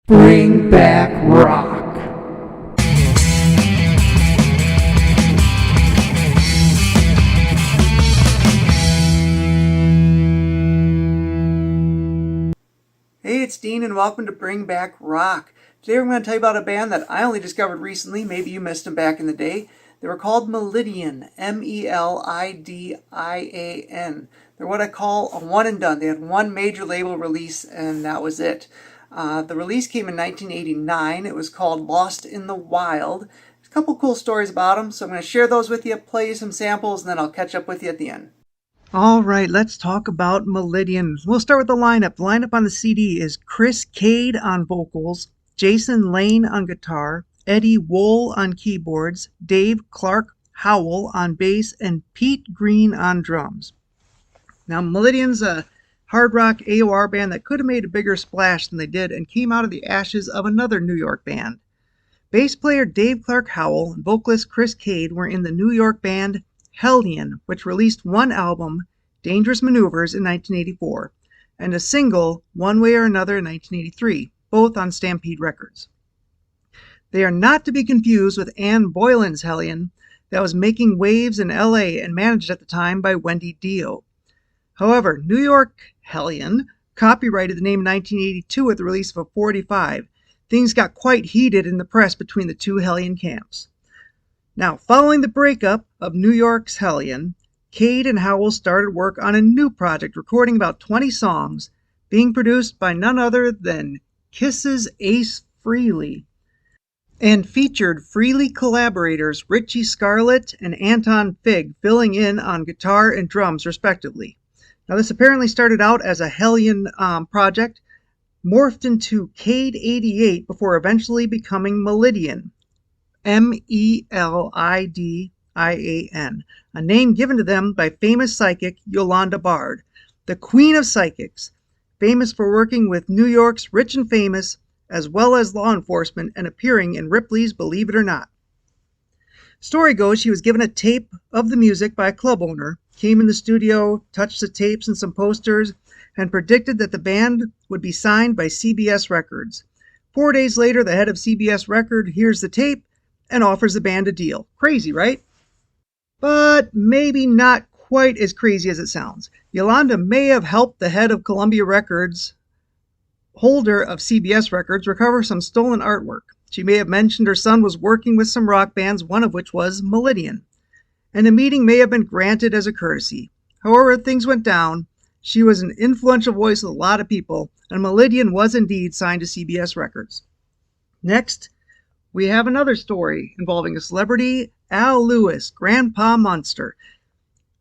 Bring back rock. Hey, it's Dean and welcome to Bring Back Rock. Today we're going to tell you about a band that I only discovered recently. Maybe you missed them back in the day. They were called Melidian, Melidian. They're what I call a one and done. They had one major label release and that was it. The release came in 1989. It was called Lost in the Wild. There's a couple cool stories about them, so I'm going to share those with you, play you some samples, and then I'll catch up with you at the end. All right, let's talk about Melidian. We'll start with the lineup. The lineup on the CD is Chris Cade on vocals, Jason Lane on guitar, Eddie Wool on keyboards, Dave Clark Howell on bass, and Pete Green on drums. Now, Melidian's a hard rock AOR band that could have made a bigger splash than they did and came out of the ashes of another New York band. Bass player Dave Clark Howell and vocalist Chris Cade were in the New York band Hellion, which released one album, Dangerous Maneuvers, in 1984, and a single, One Way or Another, in 1983, both on Stampede Records. They are not to be confused with Ann Boylan's Hellion that was making waves in LA and managed at the time by Wendy Dio. However, New York Hellion copyrighted the name in 1982 with the release of a 45. Things got quite heated in the press between the two Hellion camps. Now, following the breakup of New York's Hellion, Cade and Howell started work on a new project, recording about 20 songs, being produced by none other than Kiss's Ace Frehley, and featured Frehley collaborators Richie Scarlett and Anton Fig filling in on guitar and drums, respectively. Now, this apparently started out as a Hellion project, morphed into Cade 88 before eventually becoming Melidian, Melidian, a name given to them by famous psychic Yolanda Bard, the queen of psychics, famous for working with New York's rich and famous, as well as law enforcement, and appearing in Ripley's Believe It or Not. Story goes she was given a tape of the music by a club owner, came in the studio, touched the tapes and some posters, and predicted that the band would be signed by CBS Records. 4 days later, the head of CBS Record hears the tape and offers the band a deal. Crazy, right? But maybe not quite as crazy as it sounds. Yolanda may have helped the head of Columbia Records, holder of CBS Records, recover some stolen artwork. She may have mentioned her son was working with some rock bands, one of which was Melidian, and a meeting may have been granted as a courtesy. However things went down, she was an influential voice with a lot of people, and Melidian was indeed signed to CBS Records. Next, we have another story involving a celebrity, Al Lewis, Grandpa Munster,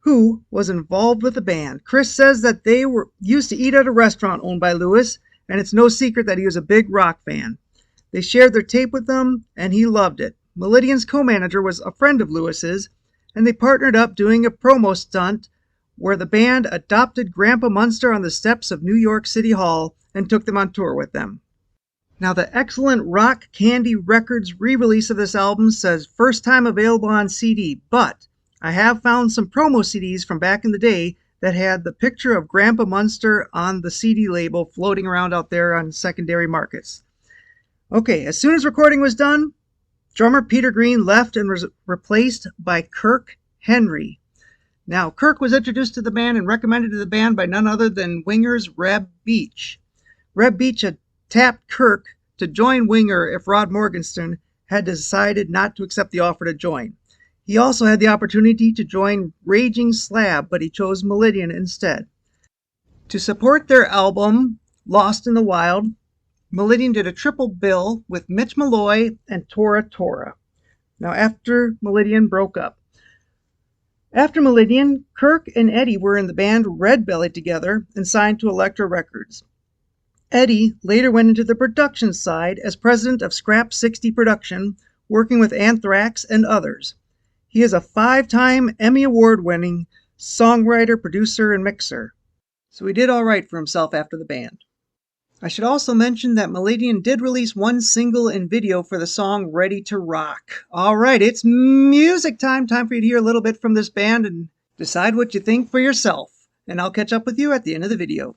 who was involved with the band. Chris says that they used to eat at a restaurant owned by Lewis, and it's no secret that he was a big rock fan. They shared their tape with them, and he loved it. Melidian's co-manager was a friend of Lewis's, and they partnered up doing a promo stunt where the band adopted Grandpa Munster on the steps of New York City Hall and took them on tour with them. Now, the excellent Rock Candy Records re-release of this album says first time available on CD, but I have found some promo CDs from back in the day that had the picture of Grandpa Munster on the CD label floating around out there on secondary markets. Okay, as soon as recording was done, drummer Peter Green left and was replaced by Kirk Henry. Now, Kirk was introduced to the band and recommended to the band by none other than Winger's Reb Beach. Reb Beach had tapped Kirk to join Winger if Rod Morgenstern had decided not to accept the offer to join. He also had the opportunity to join Raging Slab, but he chose Melidian instead. To support their album, Lost in the Wild, Melidian did a triple bill with Mitch Malloy and Tora Tora. Now, after Melidian broke up. After Melidian, Kirk and Eddie were in the band Red Belly together and signed to Elektra Records. Eddie later went into the production side as president of Scrap 60 Production, working with Anthrax and others. He is a 5-time Emmy Award-winning songwriter, producer, and mixer. So he did all right for himself after the band. I should also mention that Melidian did release one single and video for the song Ready to Rock. All right, it's music time. Time for you to hear a little bit from this band and decide what you think for yourself. And I'll catch up with you at the end of the video.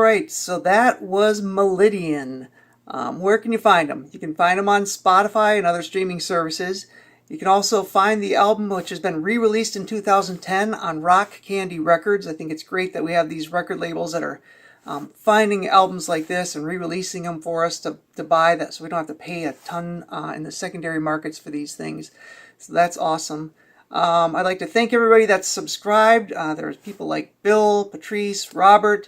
right, so that was Melidian. Where can you find them? You can find them on Spotify and other streaming services. You can also find the album, which has been re-released in 2010 on Rock Candy Records. I think it's great that we have these record labels that are finding albums like this and re-releasing them for us to buy, that so we don't have to pay a ton in the secondary markets for these things. So that's awesome. I'd like to thank everybody that's subscribed. There's people like Bill, Patrice, Robert,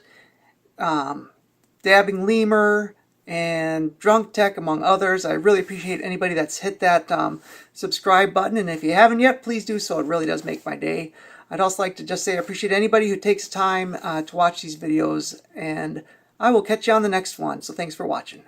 Dabbing Lemur, and Drunk Tech, among others. I really appreciate anybody that's hit that subscribe button, and if you haven't yet, please do so. It really does make my day. I'd also like to just say I appreciate anybody who takes time to watch these videos, and I will catch you on the next one. So thanks for watching.